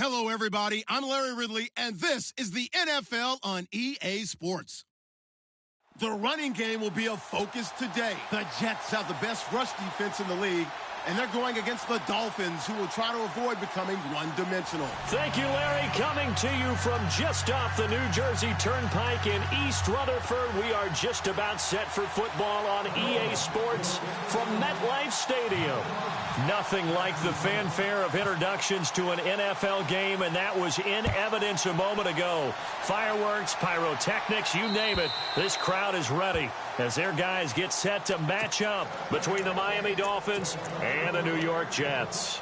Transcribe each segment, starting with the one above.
Hello, everybody. I'm Larry Ridley, and this is the NFL on EA Sports. The running game will be a focus today. The Jets have the best rush defense in the league, and they're going against the Dolphins, who will try to avoid becoming one-dimensional. Thank you, Larry. Coming to you from just off the New Jersey Turnpike in East Rutherford, we are just about set for football on EA Sports from MetLife Stadium. Nothing like the fanfare of introductions to an NFL game, and that was in evidence a moment ago. Fireworks, pyrotechnics, you name it. This crowd is ready as their guys get set to match up between the Miami Dolphins and the New York Jets.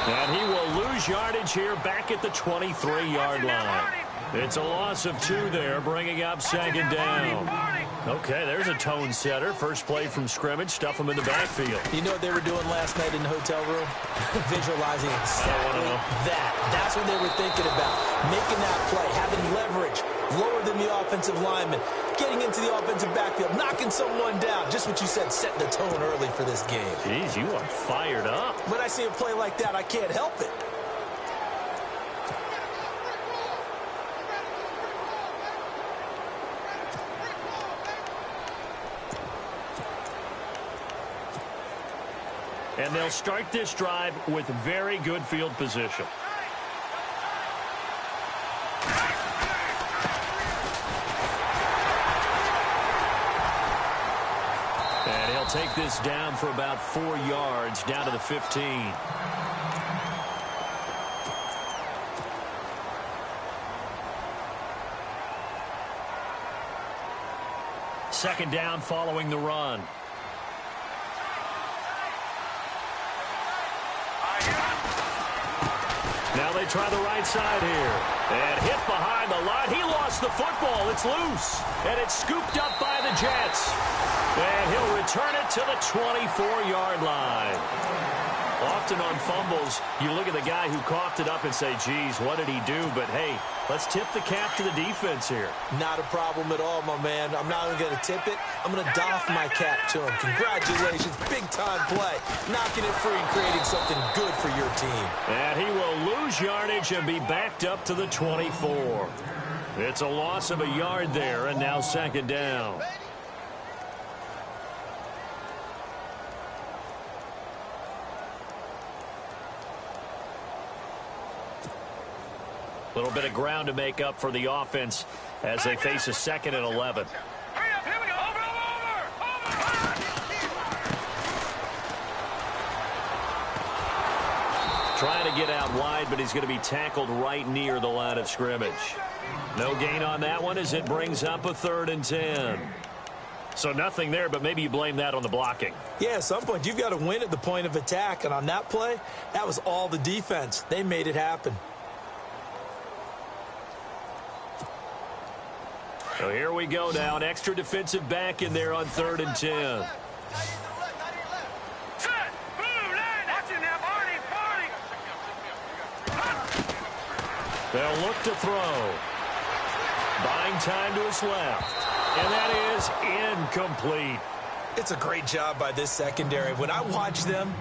And he will lose yardage here back at the 23-yard line. It's a loss of 2 there, bringing up second down. Okay, there's a tone setter. First play from scrimmage, stuff him in the backfield. You know what they were doing last night in the hotel room? Visualizing exactly that. That's what they were thinking about. Making that play, having leverage, lower than the offensive lineman, getting into the offensive backfield, knocking someone down. Just what you said, setting the tone early for this game. Jeez, you are fired up. When I see a play like that, I can't help it. And they'll start this drive with very good field position. And he'll take this down for about 4 yards, down to the 15. Second down following the run. Now they try the right side here. And hit behind the line. He lost the football. It's loose. And it's scooped up by the Jets. And he'll return it to the 24-yard line. Often on fumbles, you look at the guy who coughed it up and say, geez, what did he do? But, hey, let's tip the cap to the defense here. Not a problem at all, my man. I'm not even going to tip it. I'm going to doff my cap to him. Congratulations. Big-time play. Knocking it free and creating something good for your team. And he will lose yardage and be backed up to the 24. It's a loss of a yard there, and now second down. A little bit of ground to make up for the offense as they face a 2nd and 11. Hurry up, here we go. Over. Trying to get out wide, but he's going to be tackled right near the line of scrimmage. No gain on that one as it brings up a 3rd and 10. So nothing there, but maybe you blame that on the blocking. Yeah, at some point you've got to win at the point of attack, and on that play, that was all the defense. They made it happen. So here we go now. An extra defensive back in there on 3rd and 10. They'll look to throw. Buying time to his left. And that is incomplete. It's a great job by this secondary. When I watch them,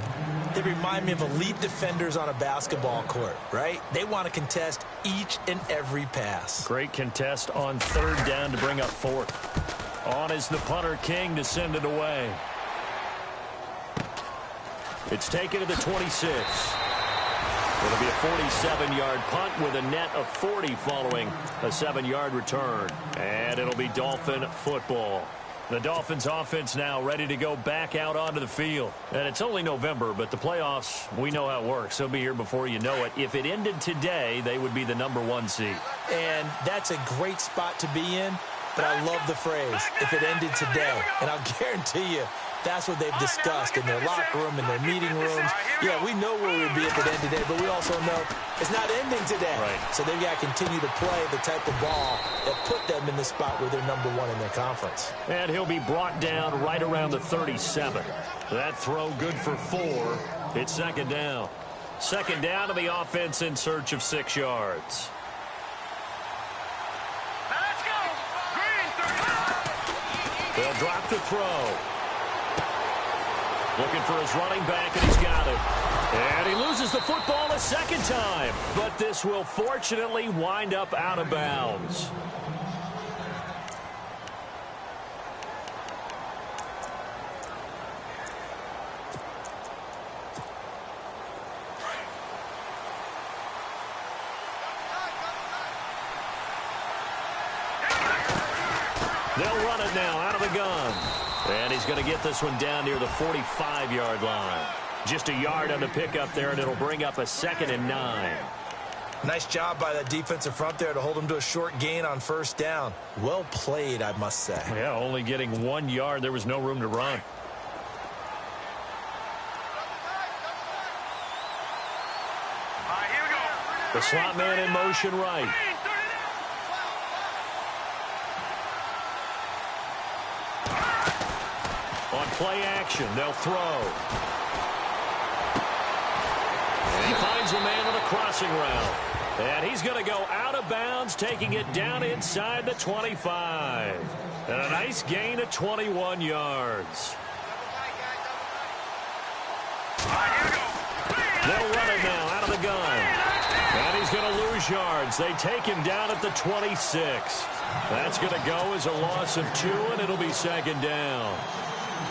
they remind me of elite defenders on a basketball court, right? They want to contest each and every pass. Great contest on 3rd down to bring up 4th. On is the punter King to send it away. It's taken to the 26. It'll be a 47-yard punt with a net of 40 following a 7-yard return. And it'll be Dolphin football. The Dolphins offense now ready to go back out onto the field. And it's only November, but the playoffs, we know how it works. They'll be here before you know it. If it ended today, they would be the #1 seed. And that's a great spot to be in, but I love the phrase, if it ended today. And I'll guarantee you, That's what they've discussed in their locker room, in their meeting rooms. Yeah, we know where we'll be at the end today, but we also know it's not ending today. Right. So they've got to continue to play the type of ball that put them in the spot where they're #1 in their conference. And he'll be brought down right around the 37. That throw good for 4. It's second down. Second down to the offense in search of 6 yards. Let's go. They'll drop the throw. Looking for his running back, and he's got it. And he loses the football a second time. But this will fortunately wind up out of bounds. They'll run it now out of the gun. And he's going to get this one down near the 45-yard line. Just a yard on the pickup there, and it'll bring up a 2nd and 9. Nice job by that defensive front there to hold him to a short gain on first down. Well played, I must say. Yeah, only getting 1 yard. There was no room to run. Here we go. The slot man in motion right. On play action, they'll throw. And he finds a man on a crossing route. And he's going to go out of bounds, taking it down inside the 25. And a nice gain of 21 yards. They'll run it now out of the gun. And he's going to lose yards. They take him down at the 26. That's going to go as a loss of 2, and it'll be second down.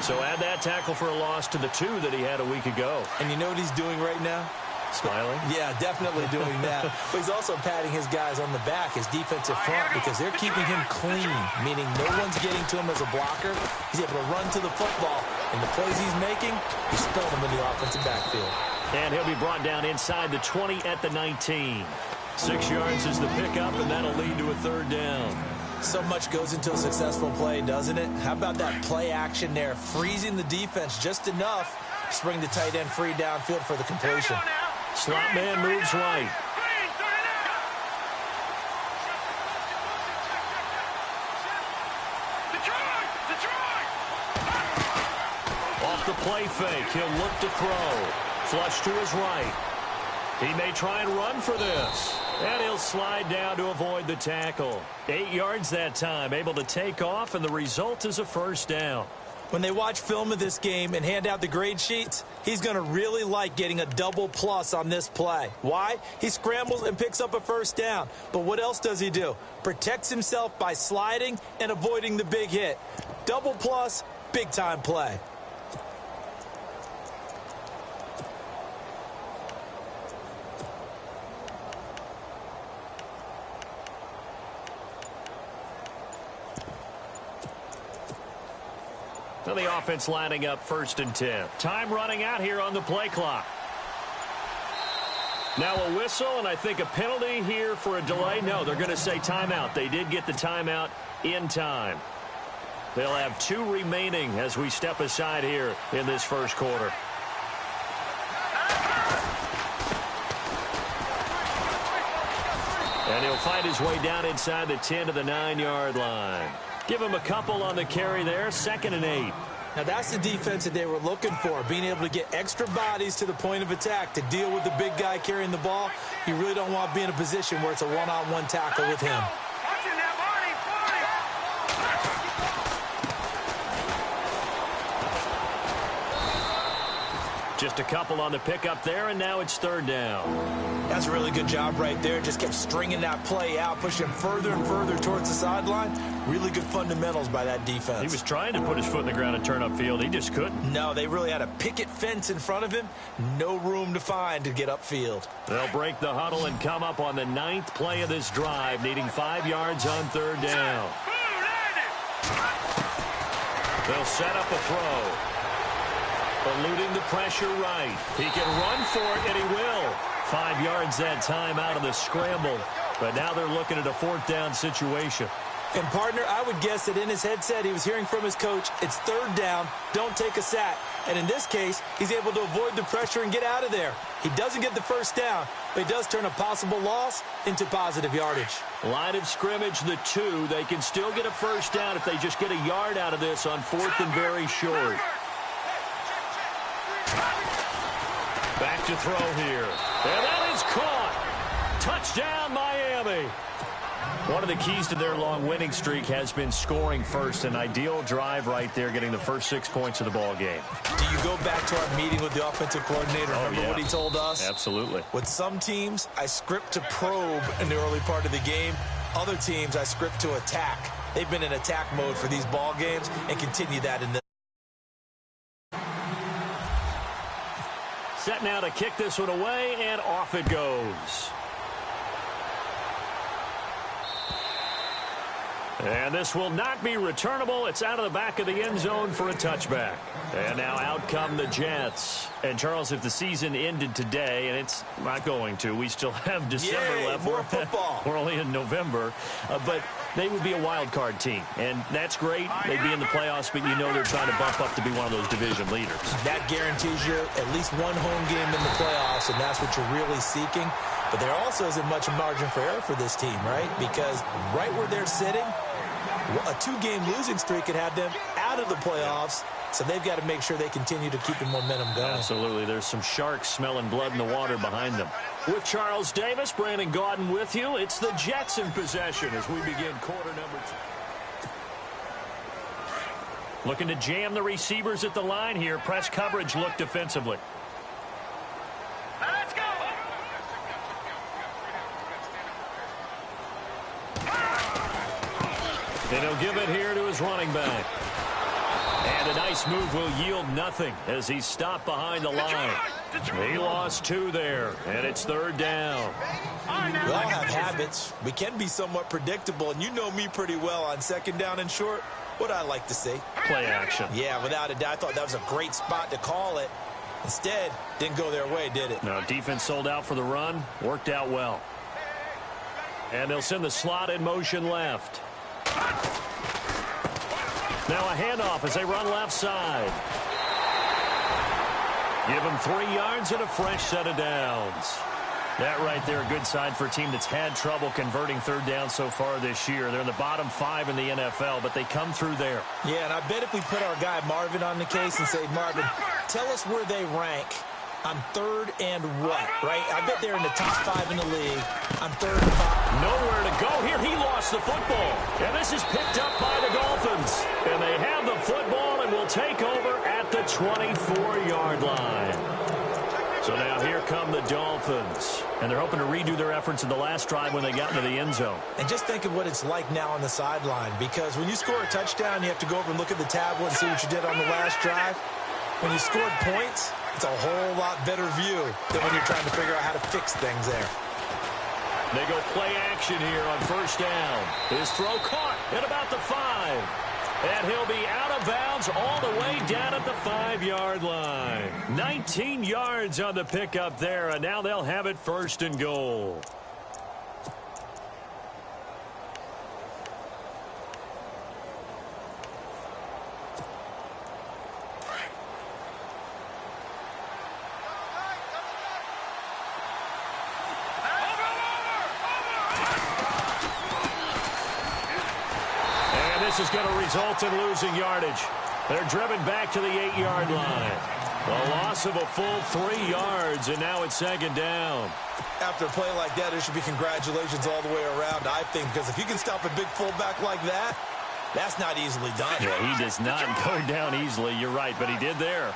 So add that tackle for a loss to the 2 that he had a week ago. And you know what he's doing right now? Smiling? Yeah, definitely doing that. But he's also patting his guys on the back, his defensive front, because they're keeping him clean, meaning no one's getting to him as a blocker. He's able to run to the football, and the plays he's making, he's spelling them in the offensive backfield. And he'll be brought down inside the 20 at the 19. 6 yards is the pickup, and that'll lead to a third down. So much goes into a successful play, doesn't it? How about that play action there, freezing the defense just enough to bring the tight end free downfield for the completion. Slot man moves right. Off the play fake, he'll look to throw. Flush to his right. He may try and run for this. And he'll slide down to avoid the tackle. 8 yards that time, able to take off, and the result is a first down. When they watch film of this game and hand out the grade sheets, he's going to really like getting a double plus on this play. Why? He scrambles and picks up a first down. But what else does he do? Protects himself by sliding and avoiding the big hit. Double plus, big-time play. Now the offense lining up 1st and 10. Time running out here on the play clock. Now a whistle, and I think a penalty here for a delay. No, they're going to say timeout. They did get the timeout in time. They'll have 2 remaining as we step aside here in this first quarter. And he'll find his way down inside the 10 to the 9-yard line. Give him a couple on the carry there, 2nd and 8. Now that's the defense that they were looking for, being able to get extra bodies to the point of attack to deal with the big guy carrying the ball. You really don't want to be in a position where it's a one-on-one tackle with him. Just a couple on the pickup there, and now it's 3rd down. That's a really good job right there. Just kept stringing that play out, pushing him further and further towards the sideline. Really good fundamentals by that defense. He was trying to put his foot in the ground and turn upfield. He just couldn't. No, they really had a picket fence in front of him. No room to find to get upfield. They'll break the huddle and come up on the 9th play of this drive, needing 5 yards on 3rd down. They'll set up a throw. Eluding the pressure right. He can run for it, and he will. 5 yards that time out of the scramble. But now they're looking at a 4th down situation. And, partner, I would guess that in his headset he was hearing from his coach, it's third down, don't take a sack. And in this case, he's able to avoid the pressure and get out of there. He doesn't get the first down, but he does turn a possible loss into positive yardage. Line of scrimmage, the 2. They can still get a first down if they just get a yard out of this on 4th and very short. Back to throw here. And that is caught. Touchdown, Miami. One of the keys to their long winning streak has been scoring first. An ideal drive right there, getting the first 6 points of the ball game. Do you go back to our meeting with the offensive coordinator? Remember what he told us? Absolutely. With some teams, I script to probe in the early part of the game. Other teams, I script to attack. They've been in attack mode for these ball games and continue that in this. Set now to kick this one away, and off it goes. And this will not be returnable. It's out of the back of the end zone for a touchback. And now out come the Jets. And, Charles, if the season ended today, and it's not going to, we still have December left. More football. We're only in November. But they would be a wild card team. And that's great. They'd be in the playoffs, but you know they're trying to bump up to be one of those division leaders. That guarantees you at least one home game in the playoffs, and that's what you're really seeking. But there also isn't much margin for error for this team, right? Because right where they're sitting, a 2-game losing streak could have them out of the playoffs, so they've got to make sure they continue to keep the momentum going. Absolutely. There's some sharks smelling blood in the water behind them. With Charles Davis, Brandon Gaudin with you. It's the Jets in possession as we begin quarter number 2. Looking to jam the receivers at the line here. Press coverage look defensively. Let's go. And he'll give it here to his running back. And a nice move will yield nothing as he's stopped behind the line. He lost 2 there, and it's third down. We all have habits. We can be somewhat predictable, and you know me pretty well on second down and short. What I like to see. Play action. Yeah, without a doubt. I thought that was a great spot to call it. Instead, didn't go their way, did it? No, defense sold out for the run. Worked out well. And they'll send the slot in motion left. Now a handoff as they run left side. Give them 3 yards and a fresh set of downs. That right there, a good sign for a team that's had trouble converting third down so far this year. They're in the bottom 5 in the NFL, but they come through there. Yeah, and I bet if we put our guy Marvin on the case and say, Marvin, tell us where they rank on third and what, right? I bet they're in the top 5 in the league. On third and 5. Nowhere to go here. He lost the football. And this is picked up by the Dolphins. And they have the football and will take over at the 24-yard line. So now here come the Dolphins. And they're hoping to redo their efforts in the last drive when they got into the end zone. And just think of what it's like now on the sideline. Because when you score a touchdown, you have to go over and look at the tablet and see what you did on the last drive. When you scored points, it's a whole lot better view than when you're trying to figure out how to fix things there. They go play action here on first down. His throw caught at about the 5. And he'll be out of bounds all the way down at the 5-yard line. 19 yards on the pickup there, and now they'll have it first and goal. This is going to result in losing yardage. They're driven back to the 8-yard line. A loss of a full 3 yards, and now it's second down. After a play like that, there should be congratulations all the way around, I think, because if you can stop a big fullback like that, that's not easily done. Yeah, he does not go down easily. You're right, but he did there.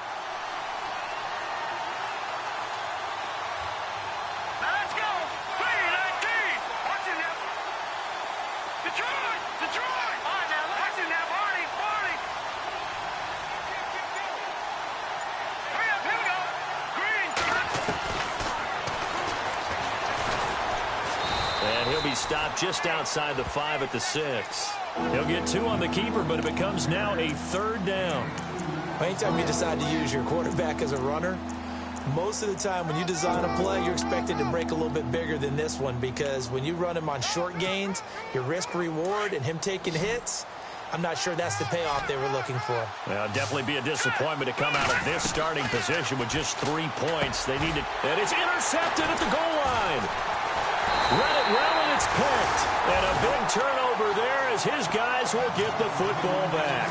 Let's go. Watching now. Detroit. All right, now, watching now. Barney. Hurry up, here we go. Green. And he'll be stopped just outside the 5 at the 6. He'll get 2 on the keeper, but it becomes now a third down. Anytime you decide to use your quarterback as a runner, Most of the time when you design a play, you're expected to break a little bit bigger than this one, because when you run him on short gains, your risk-reward and him taking hits, I'm not sure that's the payoff they were looking for. Well, definitely be a disappointment to come out of this starting position with just 3 points. They need it, and it's intercepted at the goal line. Read it well, and it's picked. And a big turnover there as his guys will get the football back.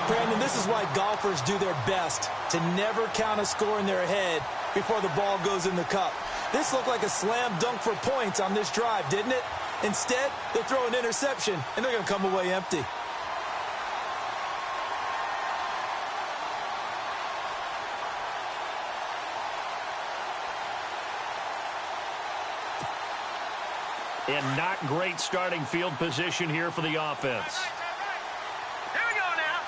Brandon, this is why golfers do their best to never count a score in their head before the ball goes in the cup. This looked like a slam dunk for points on this drive, didn't it? Instead, they throw an interception, and they're going to come away empty. And not great starting field position here for the offense. Here we go now.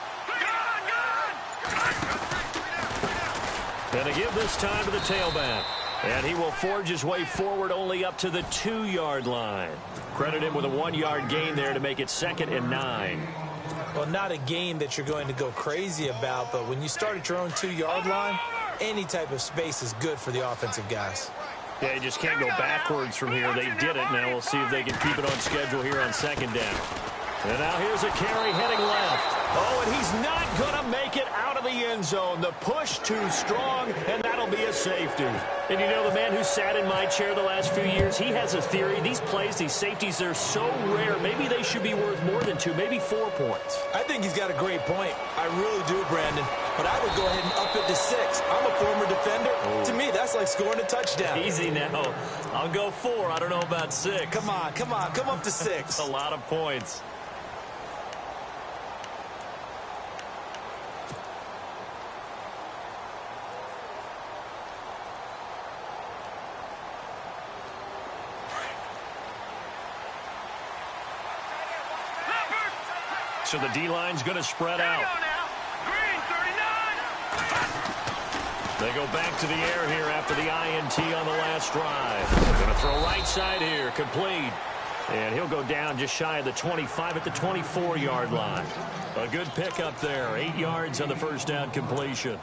Going to give this time to the tailback. And he will forge his way forward only up to the 2-yard line. Credit him with a 1-yard gain there to make it 2nd and 9. Well, not a gain that you're going to go crazy about, but when you start at your own 2-yard line, any type of space is good for the offensive guys. Yeah, you just can't go backwards from here. They did it. Now we'll see if they can keep it on schedule here on 2nd down. And now here's a carry heading left. Oh, and he's not going to make it out of the end zone. The push too strong, and that'll be a safety. And you know, the man who sat in my chair the last few years, he has a theory. These plays, these safeties, they're so rare. Maybe they should be worth more than 2, maybe 4 points. I think he's got a great point. I really do, Brandon. But I would go ahead and up it to 6. I'm a former defender. Oh. To me, that's like scoring a touchdown. Easy now. I'll go 4. I don't know about 6. Come on. Come up to 6. That's a lot of points. So the D-line's going to spread out. Green 39. They go back to the air here after the INT on the last drive. They're going to throw right side here, complete. And he'll go down just shy of the 25 at the 24-yard line. A good pickup there, 8 yards on the first down completion.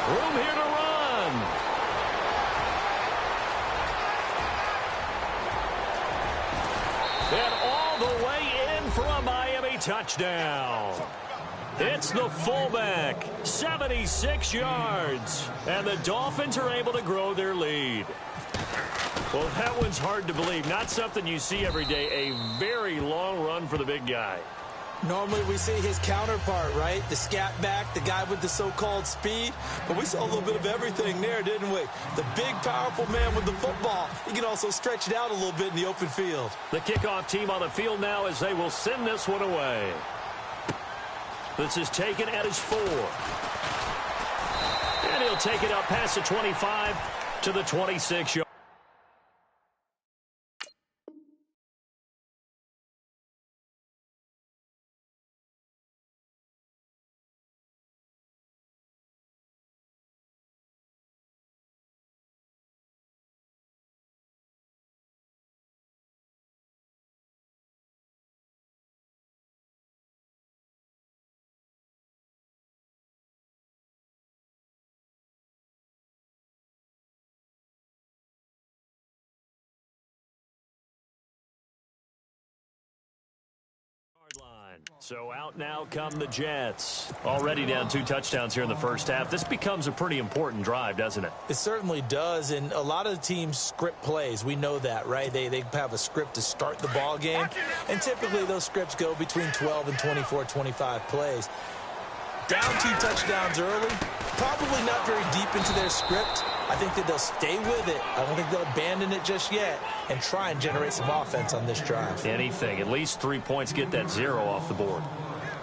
Room here to run. And all the way in for a Miami touchdown. It's the fullback, 76 yards. And the Dolphins are able to grow their lead. Well, that one's hard to believe. Not something you see every day. A very long run for the big guy. Normally we see his counterpart, right? The scat back, the guy with the so-called speed. But we saw a little bit of everything there, didn't we? The big, powerful man with the football. He can also stretch it out a little bit in the open field. The kickoff team on the field now as they will send this one away. This is taken at his 4. And he'll take it up past the 25 to the 26-yard. So out now come the Jets. Already down 2 touchdowns here in the first half. This becomes a pretty important drive, doesn't it? It certainly does, and a lot of the teams script plays. We know that, right? They have a script to start the ball game, and typically those scripts go between 12 and 24, 25 plays. Down 2 touchdowns early, probably not very deep into their script. I think that they'll stay with it. I don't think they'll abandon it just yet and try and generate some offense on this drive. Anything. At least 3 points, get that 0 off the board.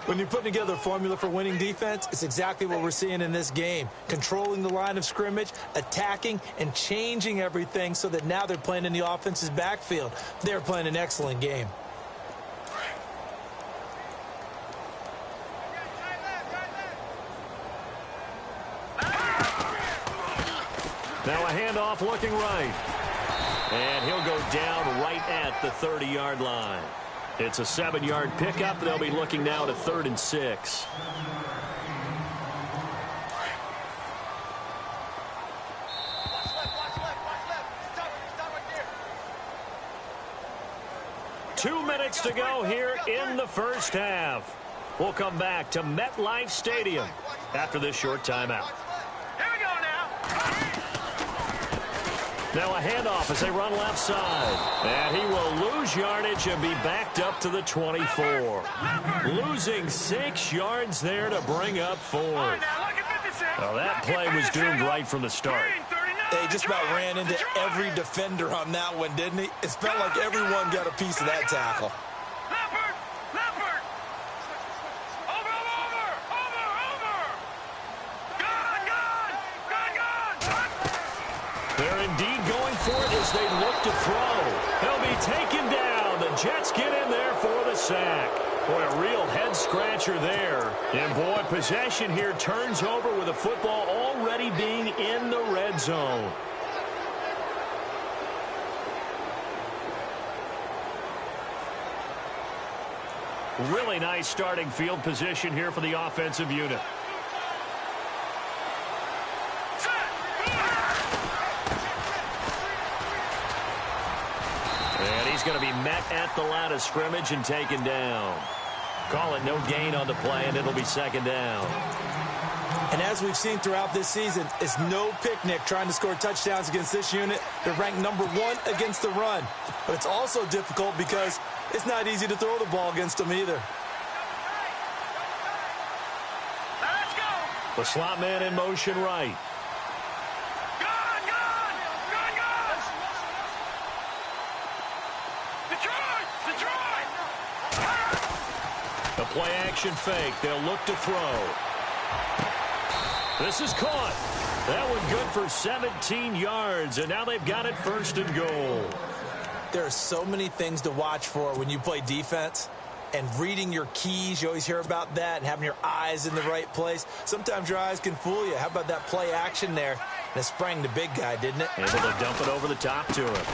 When you put together a formula for winning defense, it's exactly what we're seeing in this game. Controlling the line of scrimmage, attacking, and changing everything so that now they're playing in the offense's backfield. They're playing an excellent game. Now a handoff looking right. And he'll go down right at the 30-yard line. It's a 7-yard pickup. They'll be looking now to 3rd and 6. Two minutes to go here in the first half. We'll come back to MetLife Stadium after this short timeout. Here we go now. Now a handoff as they run left side. And he will lose yardage and be backed up to the 24. Losing 6 yards there to bring up 4th. Now look at 56. Well, that play was doomed right from the start. They just about ran into every defender on that one, didn't he? It felt like everyone got a piece of that tackle. Leopard! Leopard! Over! Gone! They're indeed going for it as they look to throw. They'll be taken down. The Jets get in there for the sack. Boy, a real head-scratcher there. And, boy, possession here turns over with the football already being in the red zone. Really nice starting field position here for the offensive unit. And he's going to be met at the line of scrimmage and taken down. Call it no gain on the play, and it'll be 2nd down. And as we've seen throughout this season, it's no picnic trying to score touchdowns against this unit. They're ranked number 1 against the run. But it's also difficult because it's not easy to throw the ball against them either. Let's go! The slot man in motion right. Gone! Detroit! The play action fake. They'll look to throw. This is caught. That one good for 17 yards, and now they've got it 1st and goal. There are so many things to watch for when you play defense. And reading your keys, you always hear about that, and having your eyes in the right place. Sometimes your eyes can fool you. How about that play action there? And it sprang the big guy, didn't it? Able to dump it over the top to him.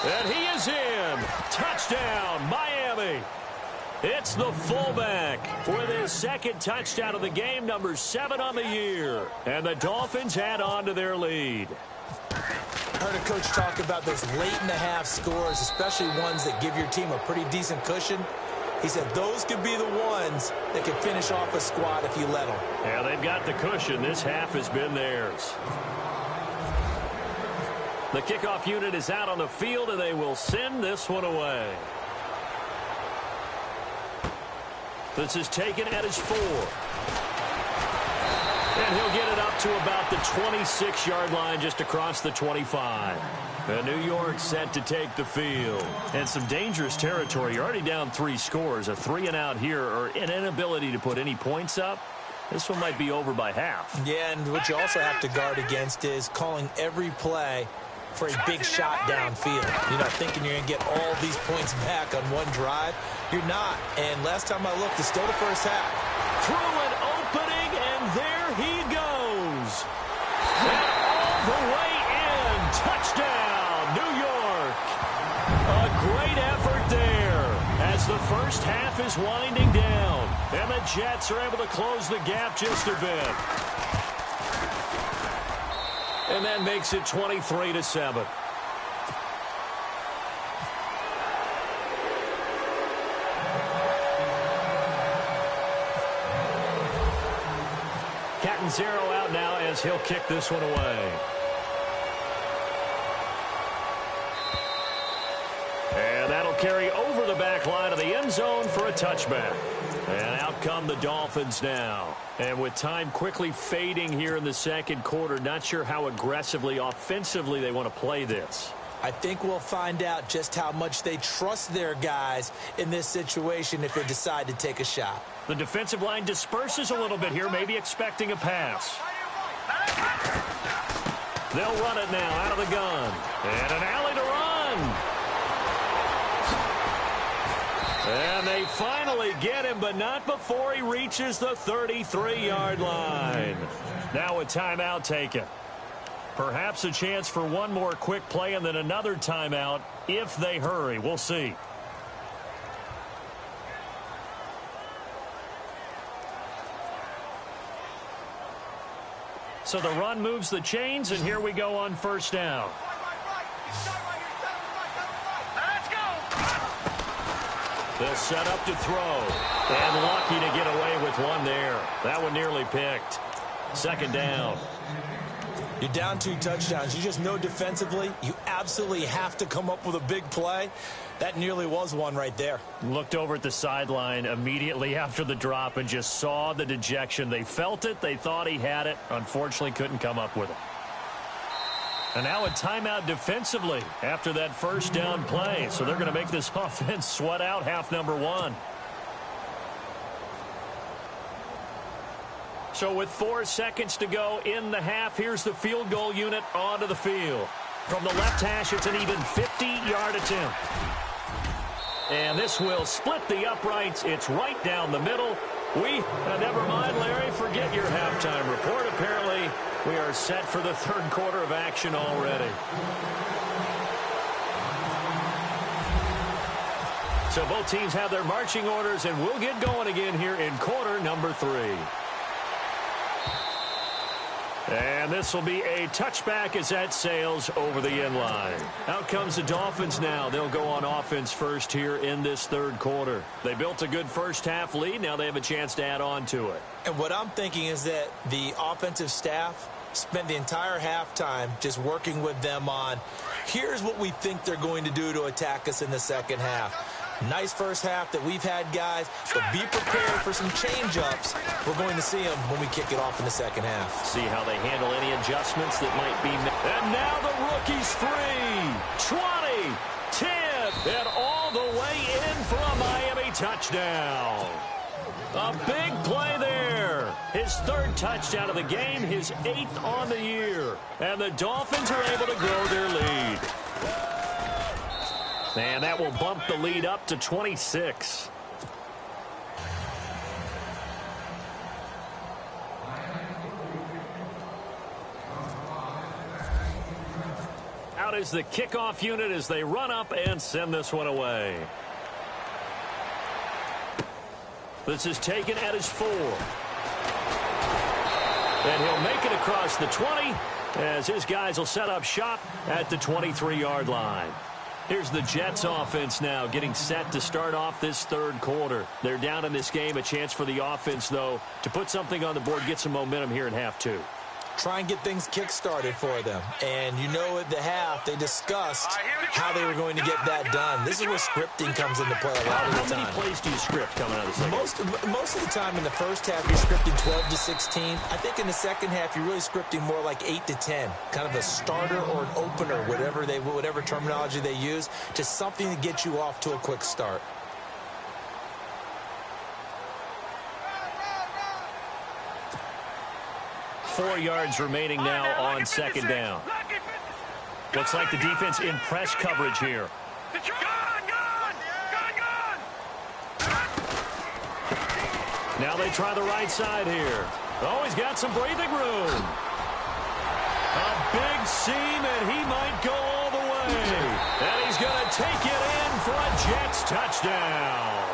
And he is in. Touchdown, Miami. It's the fullback for his 2nd touchdown of the game, number 7 on the year. And the Dolphins add on to their lead. I heard a coach talk about those late-in-the-half scores, especially ones that give your team a pretty decent cushion. He said those could be the ones that could finish off a squad if you let them. Yeah, they've got the cushion. This half has been theirs. The kickoff unit is out on the field, and they will send this one away. This is taken at his 4. And he'll get it up to about the 26-yard line just across the 25. And New York set to take the field. And some dangerous territory. You're already down 3 scores. A 3-and-out here, or an inability to put any points up. This one might be over by half. Yeah, and what you also have to guard against is calling every play for a big shot downfield. You're not thinking you're going to get all these points back on one drive. You're not. And last time I looked, it's still the first half. Through an opening, and there he goes. And all the way in. Touchdown, New York. A great effort there as the first half is winding down. And the Jets are able to close the gap just a bit. And that makes it 23-7. Catanzaro out now as he'll kick this one away. And that'll carry over the back line of the end zone for a touchback. And out come the Dolphins now. And with time quickly fading here in the 2nd quarter, not sure how aggressively, offensively they want to play this. I think we'll find out just how much they trust their guys in this situation if they decide to take a shot. The defensive line disperses a little bit here, maybe expecting a pass. They'll run it now out of the gun. And an alley to run. And they finally get him, but not before he reaches the 33-yard line. Now a timeout taken. Perhaps a chance for one more quick play and then another timeout if they hurry. We'll see. So the run moves the chains, and here we go on first down. Let's go. They'll set up to throw. And lucky to get away with one there. That one nearly picked. Second down. You're down 2 touchdowns. You just know defensively you absolutely have to come up with a big play. That nearly was one right there. Looked over at the sideline immediately after the drop and just saw the dejection. They felt it. They thought he had it. Unfortunately, couldn't come up with it. And now a timeout defensively after that first down play. So they're going to make this offense sweat out half number 1. So with 4 seconds to go in the half, here's the field goal unit onto the field. From the left hash, it's an even 50-yard attempt. And this will split the uprights. It's right down the middle. Never mind, Larry, forget your halftime report. Apparently, we are set for the third quarter of action already. So both teams have their marching orders, and we'll get going again here in quarter number 3. And this will be a touchback as that sails over the end line. Out comes the Dolphins now. They'll go on offense first here in this third quarter. They built a good first half lead. Now they have a chance to add on to it. And what I'm thinking is that the offensive staff spent the entire halftime just working with them on, here's what we think they're going to do to attack us in the second half. Nice first half that we've had, guys, but be prepared for some change-ups. We're going to see them when we kick it off in the second half. See how they handle any adjustments that might be made. And now the rookie's free. 20, 10, and all the way in for a Miami touchdown. A big play there. His 3rd touchdown of the game, his 8th on the year. And the Dolphins are able to grow their lead. And that will bump the lead up to 26. Out is the kickoff unit as they run up and send this one away. This is taken at his 4. And he'll make it across the 20 as his guys will set up shop at the 23-yard line. Here's the Jets offense now getting set to start off this third quarter. They're down in this game. A chance for the offense, though, to put something on the board, get some momentum here in half 2. Try and get things kick-started for them. And you know at the half, they discussed how they were going to get that done. This is where scripting comes into play a lot of the time. How many plays do you script coming out of the second? Most of the time in the first half, you're scripting 12 to 16. I think in the second half, you're really scripting more like 8 to 10. Kind of a starter or an opener, whatever terminology they use. Just something to get you off to a quick start. Four yards remaining now on second down. Looks like the defense in press coverage here. Now they try the right side here. Oh, he's got some breathing room. A big seam, and he might go all the way. And he's going to take it in for a Jets touchdown.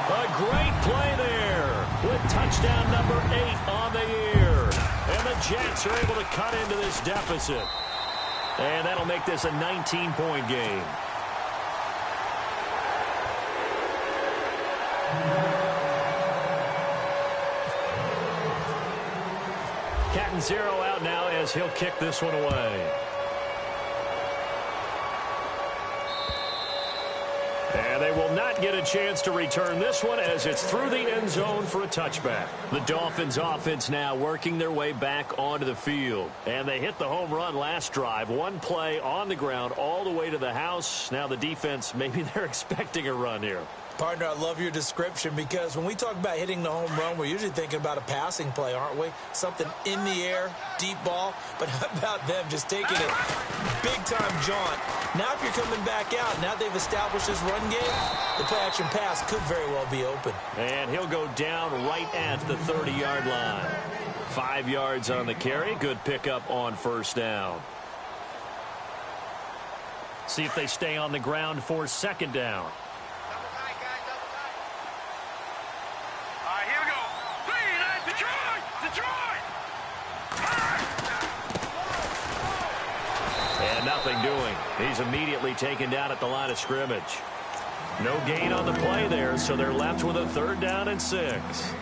A great play there with touchdown number 8 on the year. And the Jets are able to cut into this deficit. And that'll make this a 19-point game. Cat and zero out now as he'll kick this one away. And they will not get a chance to return this one as it's through the end zone for a touchback. The Dolphins offense now working their way back onto the field. And they hit the home run last drive. One play on the ground all the way to the house. Now the defense, maybe they're expecting a run here. Partner, I love your description because when we talk about hitting the home run, we're usually thinking about a passing play, aren't we? Something in the air, deep ball. But how about them just taking it big-time jaunt? Now if you're coming back out, now they've established this run game, the play-action pass could very well be open. And he'll go down right at the 30-yard line. 5 yards on the carry. Good pickup on first down. See if they stay on the ground for second down. Here we go. Detroit! Detroit! And nothing doing. He's immediately taken down at the line of scrimmage. No gain on the play there, so they're left with a 3rd down and 6.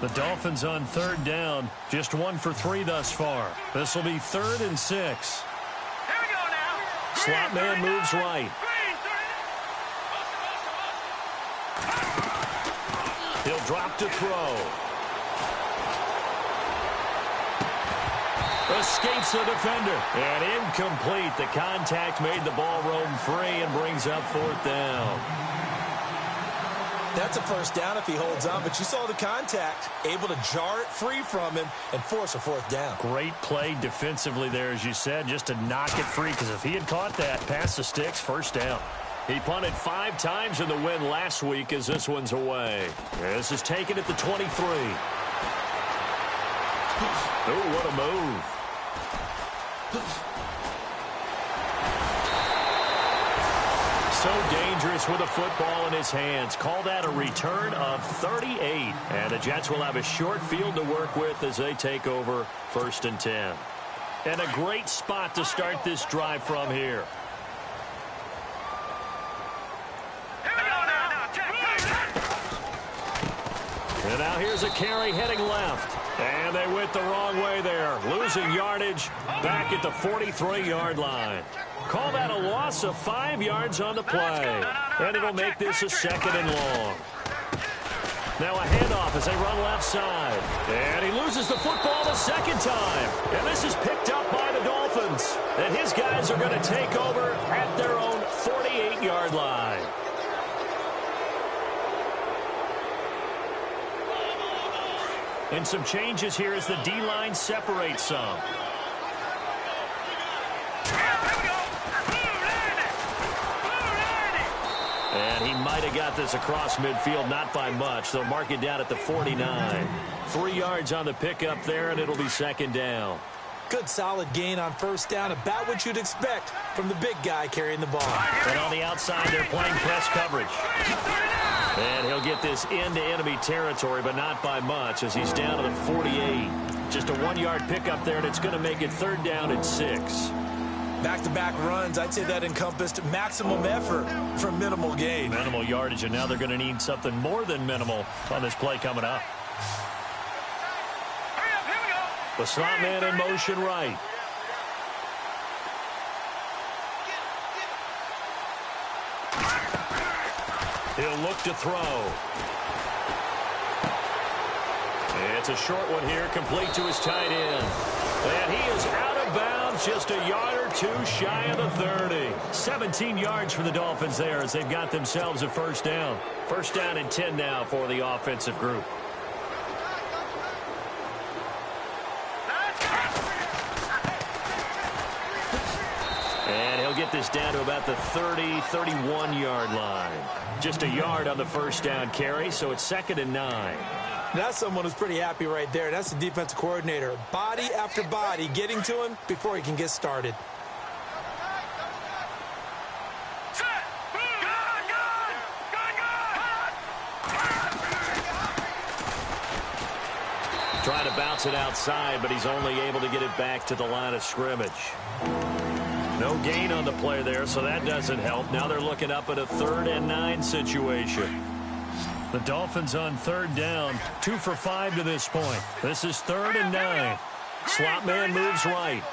The Dolphins on 3rd down, just 1 for 3 thus far. This will be 3rd and 6. Here we go now. Slot man moves right. He'll drop to throw. Escapes the defender. And incomplete. The contact made the ball roam free and brings up 4th down. That's a first down if he holds on, but you saw the contact. Able to jar it free from him and force a 4th down. Great play defensively there, as you said, just to knock it free, because if he had caught that, past the sticks, 1st down. He punted 5 times in the win last week as this one's away. This is taken at the 23. Oh, what a move. So dangerous with a football in his hands. Call that a return of 38. And the Jets will have a short field to work with as they take over 1st and 10. And a great spot to start this drive from here. And now here's a carry heading left. And they went the wrong way there. Losing yardage back at the 43-yard line. Call that a loss of 5 yards on the play. And it'll make this a 2nd and long. Now a handoff as they run left side. And he loses the football the 2nd time. And this is picked up by the Dolphins. And his guys are going to take over at their own 48-yard line. And some changes here as the D-line separates some. And he might have got this across midfield, not by much. They'll mark it down at the 49. 3 yards on the pickup there, and it'll be 2nd down. Good solid gain on 1st down, about what you'd expect from the big guy carrying the ball. And on the outside, they're playing press coverage. And he'll get this into enemy territory, but not by much as he's down to the 48. Just a 1-yard pickup there, and it's going to make it 3rd down and 6. Back-to-back runs, I'd say that encompassed maximum effort for minimal gain. Minimal yardage, and now they're going to need something more than minimal on this play coming up. The slot man in motion right. He'll look to throw. It's a short one here, complete to his tight end. And he is out of bounds, just a yard or 2 shy of the 30. 17 yards for the Dolphins there as they've got themselves a 1st down. 1st down and 10 now for the offensive group. And he'll get this down to about the 30, 31-yard line. Just a yard on the 1st down carry, so it's 2nd and 9. That's someone who's pretty happy right there. That's the defensive coordinator. Body after body getting to him before he can get started. Trying to bounce it outside, but he's only able to get it back to the line of scrimmage. No gain on the play there, so that doesn't help. Now they're looking up at a 3rd and 9 situation. The Dolphins on 3rd down, 2 for 5 to this point. This is 3rd and 9. Slot man moves right.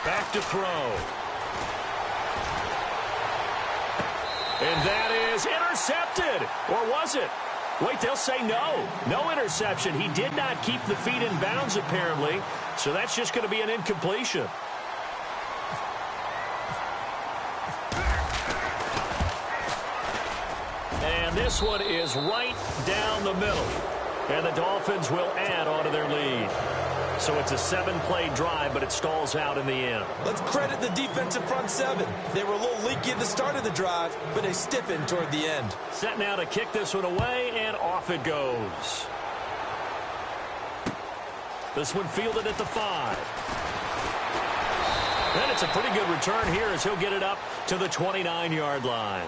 Back to throw. And that is intercepted. Or was it? Wait, they'll say no. No interception. He did not keep the feet in bounds, apparently. So that's just going to be an incompletion. And this one is right down the middle. And the Dolphins will add on to their lead. So it's a 7-play drive, but it stalls out in the end. Let's credit the defensive front seven. They were a little leaky at the start of the drive, but they stiffened toward the end. Set now to kick this one away, and off it goes. This one fielded at the 5. And it's a pretty good return here as he'll get it up to the 29-yard line.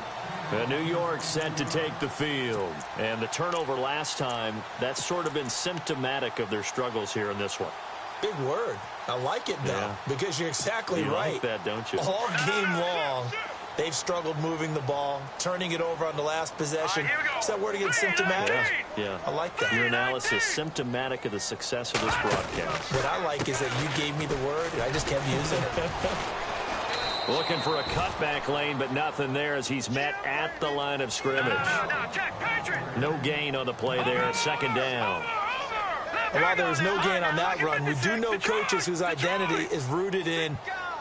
New York set to take the field. And the turnover last time, that's sort of been symptomatic of their struggles here in this one. Big word. I like it, though, because you're exactly right. You like that, don't you? All game long, they've struggled moving the ball, turning it over on the last possession. Is that word again, symptomatic? Yeah. I like that. Your analysis, symptomatic of the success of this broadcast. What I like is that you gave me the word, and I just kept using it. Looking for a cutback lane, but nothing there as he's met at the line of scrimmage. No gain on the play there. Second down. And while there was no gain on that run, we do know coaches whose identity is rooted in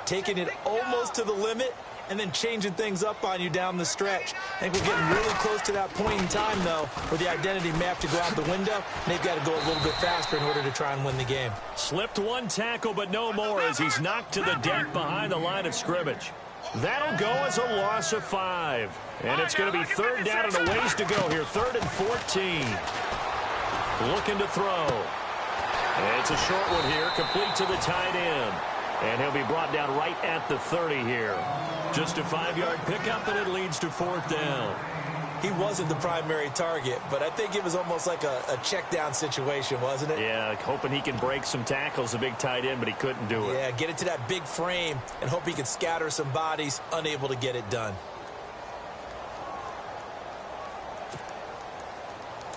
taking it almost to the limit and then changing things up on you down the stretch. I think we're getting really close to that point in time, though, where the identity may have to go out the window, and they've got to go a little bit faster in order to try and win the game. Slipped one tackle, but no more as he's knocked to the deck behind the line of scrimmage. That'll go as a loss of 5. And it's going to be third down and a ways to go here. 3rd and 14. Looking to throw. And it's a short one here, complete to the tight end. And he'll be brought down right at the 30 here. Just a 5-yard pickup, and it leads to 4th down. He wasn't the primary target, but I think it was almost like a check down situation, wasn't it? Yeah, hoping he can break some tackles, a big tight end, but he couldn't do it. Yeah, get it to that big frame and hope he can scatter some bodies, unable to get it done.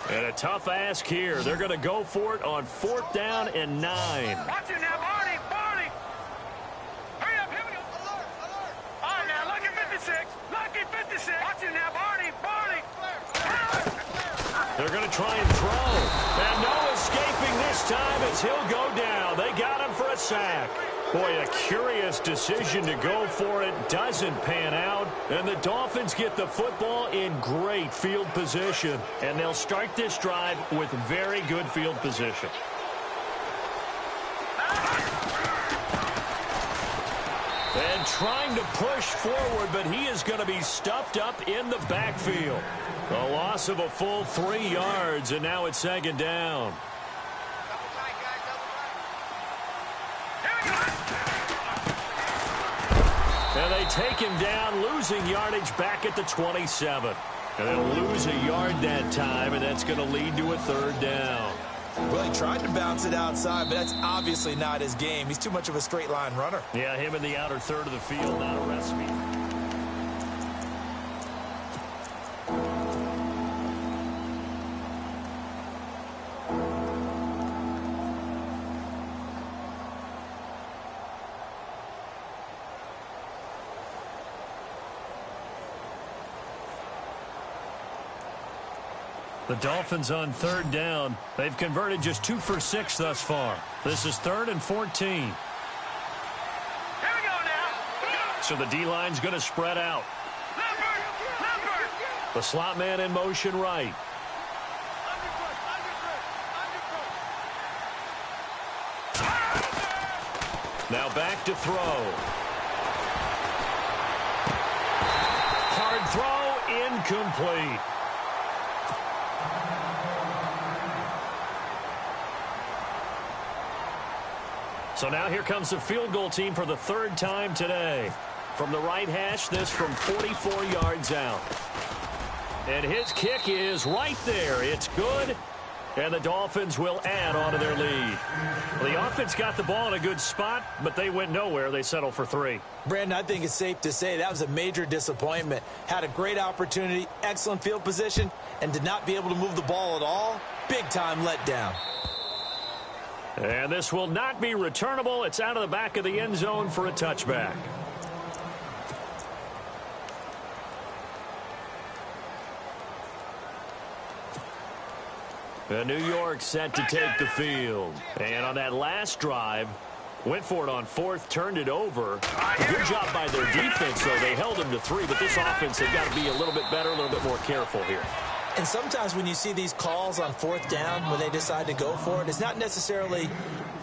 And a tough ask here. They're going to go for it on 4th down and 9. Watch it now, Barney. Hurry up, here we go. Alert. All right, now, lucky 56. Lucky 56. Watch it now, Barney. They're going to try and throw. And no escaping this time as he'll go down. They got him for a sack. Boy, a curious decision to go for it. Doesn't pan out. And the Dolphins get the football in great field position. And they'll start this drive with very good field position. And trying to push forward, but he is going to be stuffed up in the backfield. A loss of a full 3 yards, and now it's 2nd down. And they take him down, losing yardage back at the 27. And they'll lose a yard that time, and that's going to lead to a 3rd down. Well, he tried to bounce it outside, but that's obviously not his game. He's too much of a straight-line runner. Yeah, him in the outer 3rd of the field, not a recipe. The Dolphins on 3rd down. They've converted just 2 for 6 thus far. This is 3rd and 14. Here we go now. So the D-line's going to spread out. The slot man in motion right. Now back to throw. Hard throw, incomplete. So now here comes the field goal team for the 3rd time today. From the right hash, this from 44 yards out. And his kick is right there. It's good. And the Dolphins will add on to their lead. Well, the offense got the ball in a good spot, but they went nowhere. They settled for 3. Brandon, I think it's safe to say that was a major disappointment. Had a great opportunity, excellent field position, and did not be able to move the ball at all. Big-time letdown. And this will not be returnable. It's out of the back of the end zone for a touchback. New York set to take the field. And on that last drive, went for it on 4th, turned it over. Good job by their defense, though. They held them to 3, but this offense, they've got to be a little bit better, a little bit more careful here. And sometimes when you see these calls on fourth down, when they decide to go for it, it's not necessarily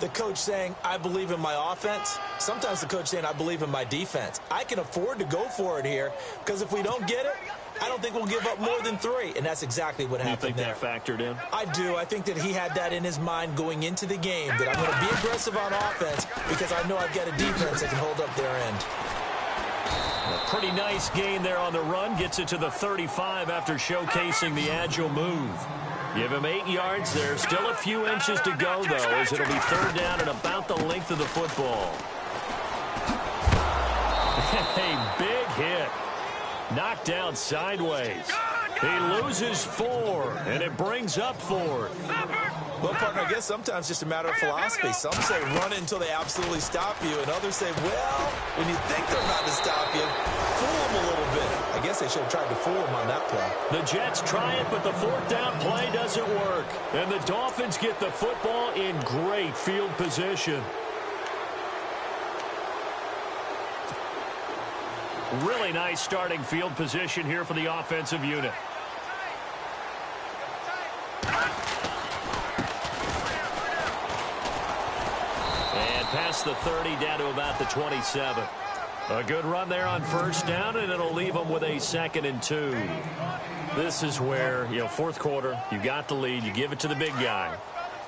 the coach saying, I believe in my offense. Sometimes the coach saying, I believe in my defense. I can afford to go for it here because if we don't get it, I don't think we'll give up more than 3. And that's exactly what happened there. You think that factored in? I do. I think that he had that in his mind going into the game, that I'm going to be aggressive on offense because I know I've got a defense that can hold up their end. A pretty nice gain there on the run. Gets it to the 35 after showcasing the agile move. Give him 8 yards there. Still a few inches to go, though, as it'll be third down and about the length of the football. A big hit. Knocked down sideways. He loses 4, and it brings up 4th. Well, partner, I guess sometimes just a matter of philosophy. Some say run it until they absolutely stop you, and others say, well, when you think they're about to stop you, fool them a little bit. I guess they should have tried to fool them on that play. The Jets try it, but the fourth down play doesn't work. And the Dolphins get the football in great field position. Really nice starting field position here for the offensive unit. And past the 30 down to about the 27. A good run there on first down, and it'll leave them with a 2nd and 2. This is where, fourth quarter, you got the lead, you give it to the big guy.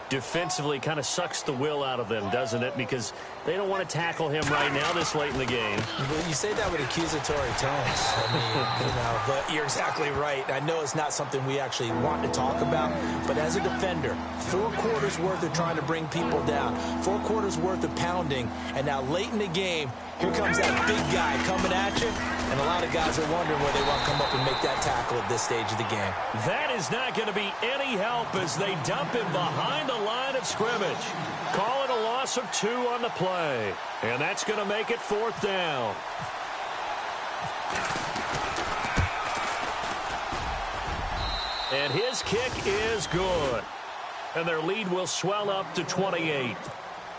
Defensively kind of sucks the will out of them, doesn't it? Because they don't want to tackle him right now this late in the game. Well, you say that with accusatory tones. I mean, but you're exactly right. I know it's not something we actually want to talk about, but as a defender, 4 quarters worth of trying to bring people down, 4 quarters worth of pounding, and now late in the game, here comes that big guy coming at you, and a lot of guys are wondering where they want to come up and make that tackle at this stage of the game. That is not going to be any help as they dump him behind the line of scrimmage. Call it a loss of 2 on the play, and that's going to make it 4th down. And his kick is good, and their lead will swell up to 28.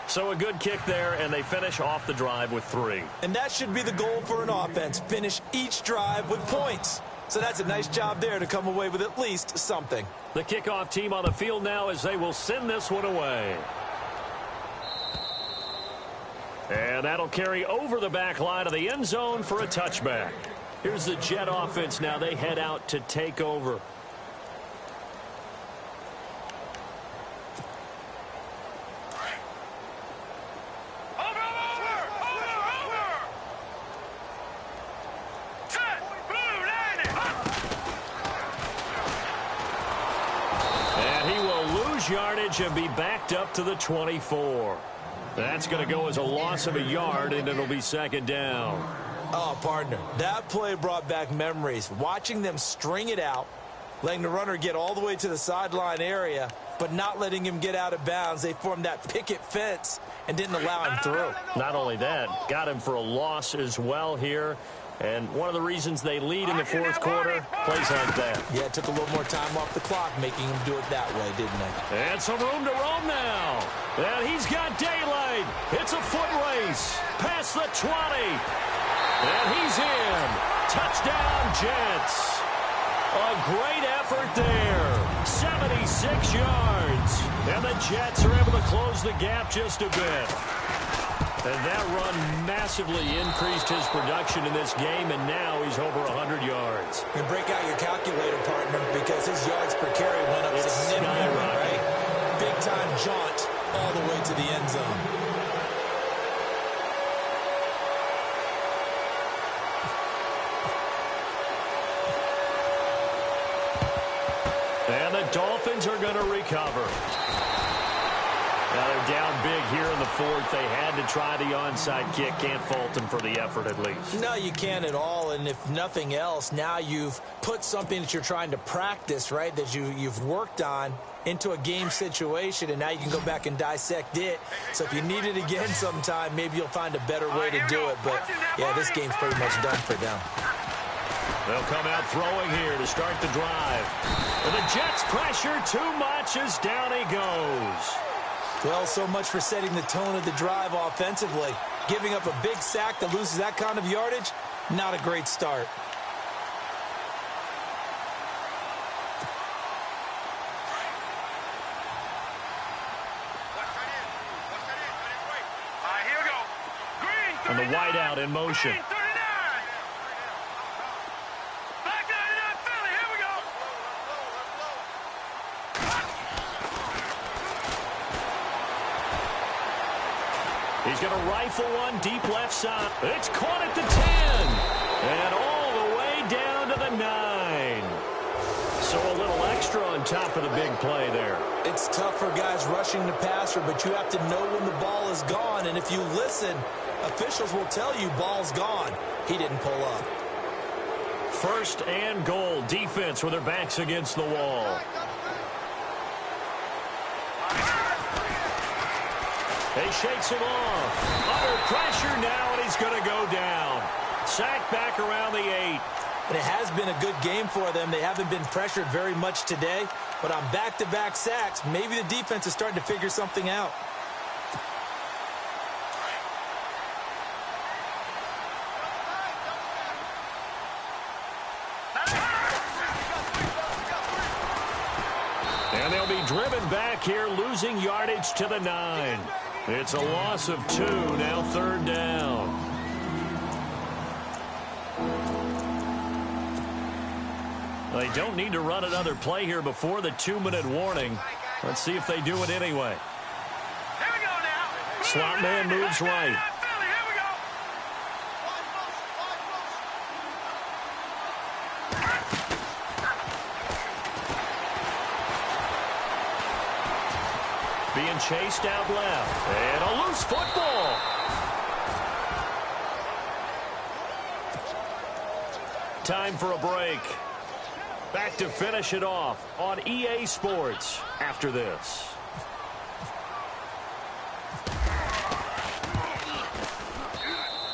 So a good kick there, and they finish off the drive with 3. And that should be the goal for an offense, finish each drive with points. So that's a nice job there to come away with at least something. The kickoff team on the field now as they will send this one away. And that'll carry over the back line of the end zone for a touchback. Here's the Jet offense now. They head out to take over. Yardage and be backed up to the 24. That's going to go as a loss of a yard, and it'll be 2nd down. Oh, partner, that play brought back memories. Watching them string it out, letting the runner get all the way to the sideline area, but not letting him get out of bounds. They formed that picket fence and didn't allow him through. Not only that, got him for a loss as well here. And one of the reasons they lead in the fourth quarter, plays like that. Yeah, it took a little more time off the clock, making him do it that way, didn't they? And some room to roam now. And he's got daylight. It's a foot race. Past the 20. And he's in. Touchdown, Jets. A great effort there. 76 yards. And the Jets are able to close the gap just a bit. And that run massively increased his production in this game, and now he's over 100 yards. And break out your calculator, partner, because his yards per carry went up significantly, right? Big-time jaunt all the way to the end zone. And the Dolphins are going to recover. Now they're down big here in the fourth. They had to try the onside kick. Can't fault them for the effort at least. No, you can't at all. And if nothing else, now you've put something that you're trying to practice, right, that you've worked on into a game situation, and now you can go back and dissect it. So if you need it again sometime, maybe you'll find a better way to do it. But, yeah, this game's pretty much done for them. They'll come out throwing here to start the drive. And the Jets pressure too much as down he goes. Well, so much for setting the tone of the drive offensively. Giving up a big sack that loses that kind of yardage, not a great start. And the wideout in motion. He's going to rifle one deep left side. It's caught at the 10. And all the way down to the 9. So a little extra on top of the big play there. It's tough for guys rushing the passer, but you have to know when the ball is gone. And if you listen, officials will tell you ball's gone. He didn't pull up. First and goal. Defense with their backs against the wall. He shakes him off. Under pressure now, and he's going to go down. Sacked back around the 8. And it has been a good game for them. They haven't been pressured very much today. But on back-to-back sacks, maybe the defense is starting to figure something out. And they'll be driven back here, losing yardage to the 9. It's a loss of 2, now third down. They don't need to run another play here before the 2-minute warning. Let's see if they do it anyway. Here we go now. Slot man moves right. Here we go. Being chased out left. And a loose football. Time for a break. Back to finish it off on EA Sports after this.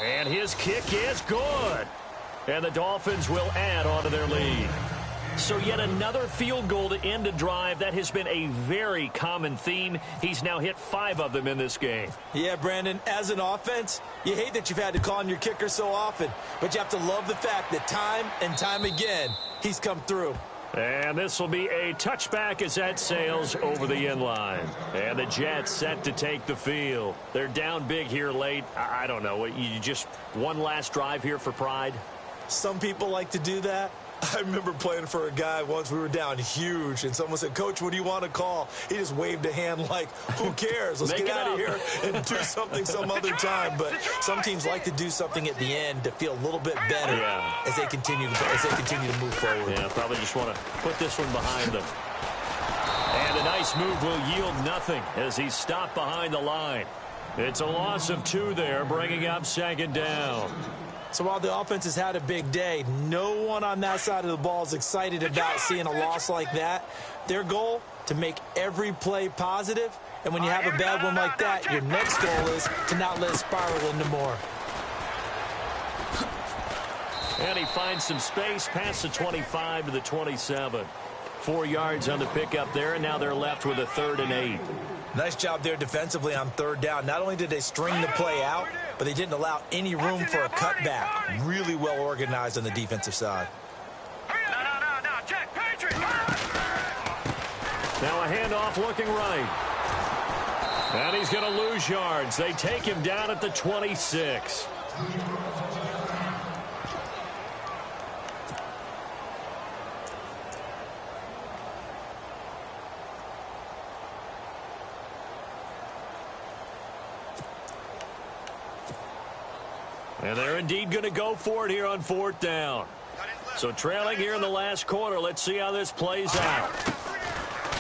And his kick is good. And the Dolphins will add on to their lead. So yet another field goal to end a drive. That has been a very common theme. He's now hit 5 of them in this game. Yeah, Brandon, as an offense, you hate that you've had to call on your kicker so often, but you have to love the fact that time and time again, he's come through. And this will be a touchback as that sails over the end line. And the Jets set to take the field. They're down big here late. I don't know. You just one last drive here for pride? Some people like to do that. I remember playing for a guy once. We were down huge, and someone said, "Coach, what do you want to call?" He just waved a hand like, who cares? Let's get out of here and do something some other time. But some teams like to do something at the end to feel a little bit better as they continue to move forward. Yeah, probably just want to put this one behind them. And a nice move will yield nothing as he's stopped behind the line. It's a loss of 2 there, bringing up second down. So while the offense has had a big day, no one on that side of the ball is excited about seeing a loss like that. Their goal, to make every play positive. And when you have a bad one like that, your next goal is to not let it spiral into more. And he finds some space past the 25 to the 27. 4 yards on the pickup there, and now they're left with a 3rd and 8. Nice job there defensively on 3rd down. Not only did they string the play out, but they didn't allow any room for a cutback. Really well organized on the defensive side. No, Jack Patrick. Now a handoff looking right. And he's going to lose yards. They take him down at the 26. And they're indeed going to go for it here on 4th down. So trailing here in the last quarter. Let's see how this plays out.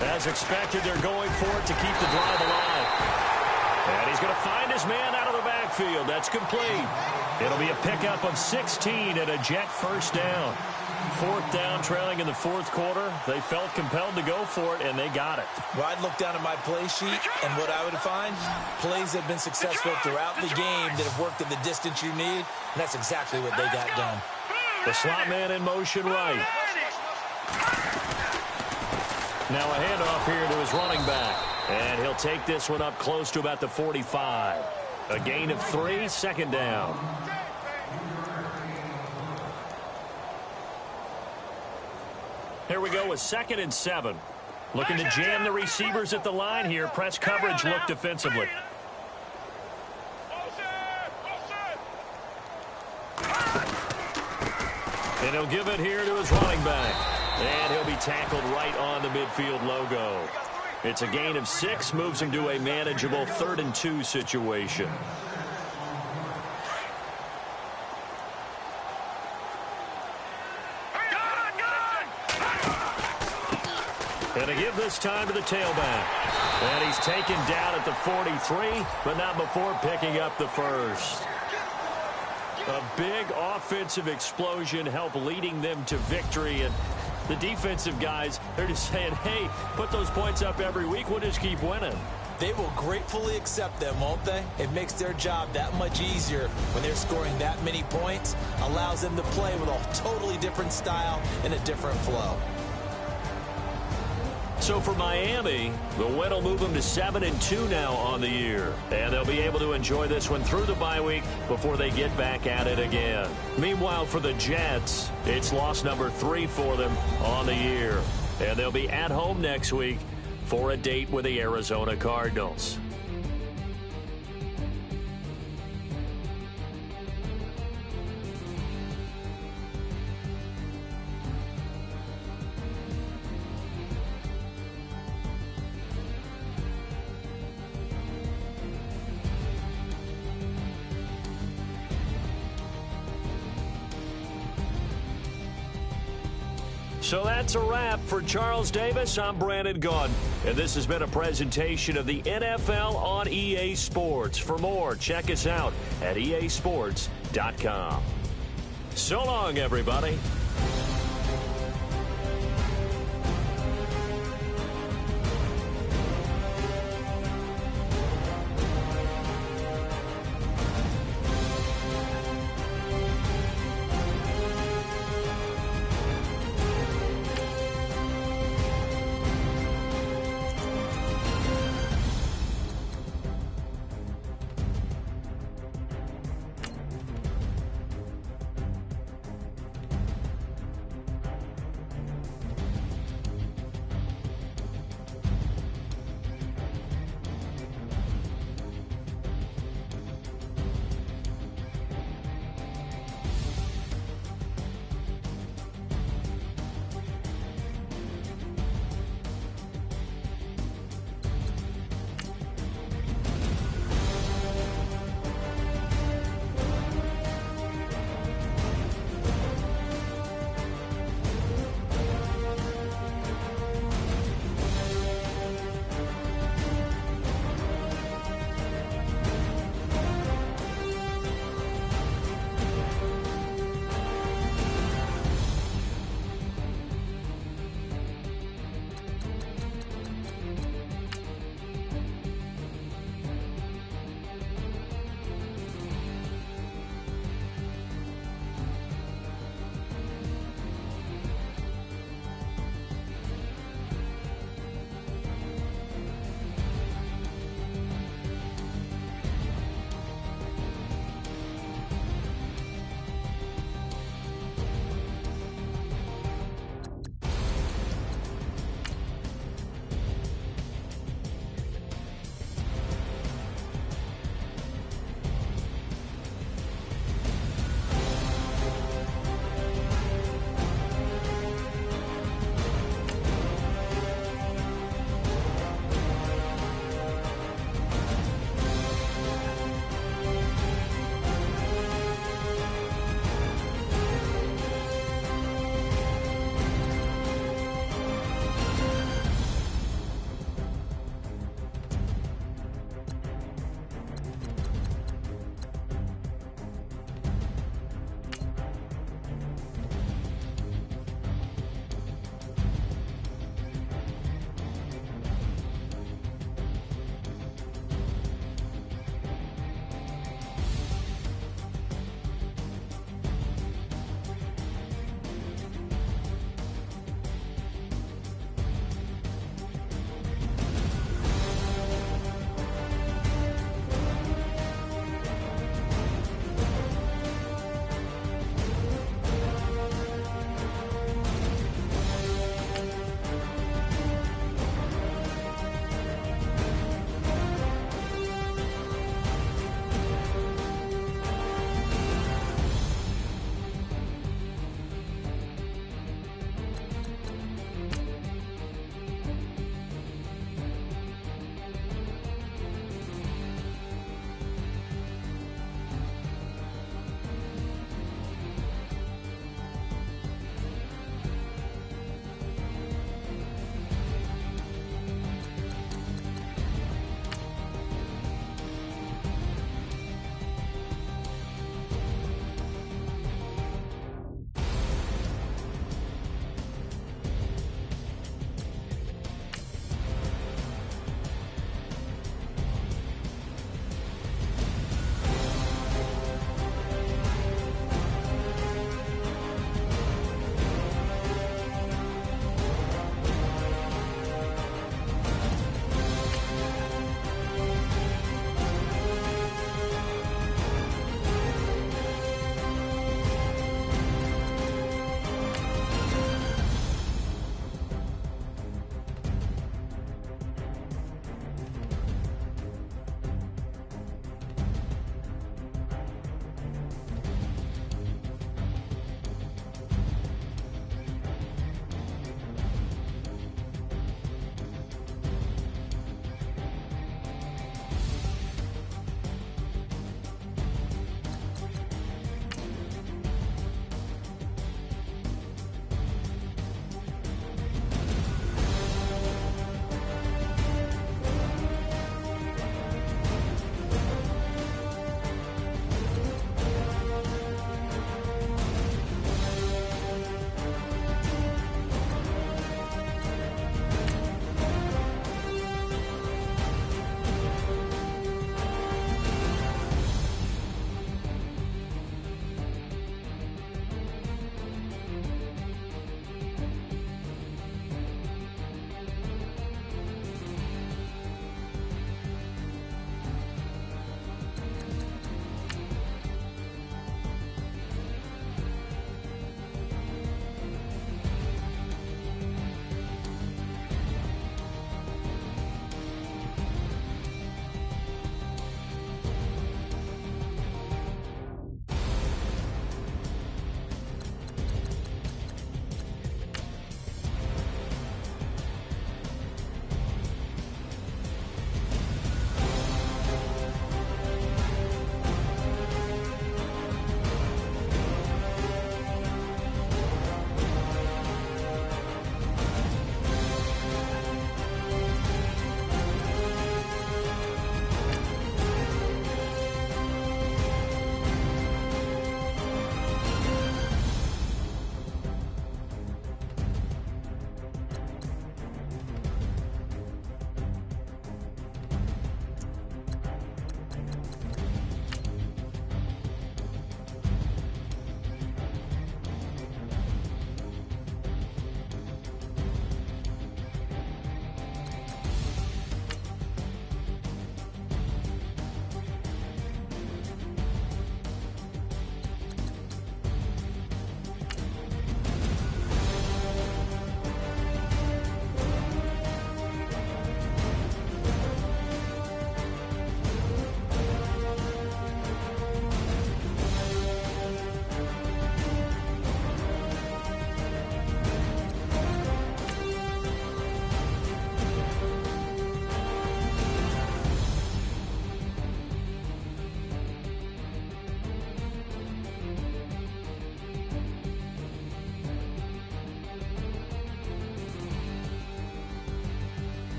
As expected, they're going for it to keep the drive alive. And he's going to find his man out of the backfield. That's complete. It'll be a pickup of 16 and a Jet first down. 4th down, trailing in the 4th quarter. They felt compelled to go for it, and they got it. Well, I'd look down at my play sheet, and what I would find, plays that have been successful throughout the game that have worked at the distance you need, and that's exactly what they got done. The slot man in motion right. Now a handoff here to his running back, and he'll take this one up close to about the 45. A gain of 3, 2nd down. Here we go with 2nd and 7. Looking to jam the receivers at the line here. Press coverage look defensively. And he'll give it here to his running back. And he'll be tackled right on the midfield logo. It's a gain of 6, moves him to a manageable 3rd and 2 situation. And to give this time to the tailback. And he's taken down at the 43, but not before picking up the first. A big offensive explosion helped leading them to victory. And the defensive guys, they're just saying, hey, put those points up every week. We'll just keep winning. They will gratefully accept them, won't they? It makes their job that much easier when they're scoring that many points. Allows them to play with a totally different style and a different flow. So for Miami, the win will move them to 7-2 now on the year. And they'll be able to enjoy this one through the bye week before they get back at it again. Meanwhile, for the Jets, it's loss number 3 for them on the year. And they'll be at home next week for a date with the Arizona Cardinals. So that's a wrap. For Charles Davis, I'm Brandon Gaudin, and this has been a presentation of the NFL on EA Sports. For more, check us out at easports.com. So long, everybody.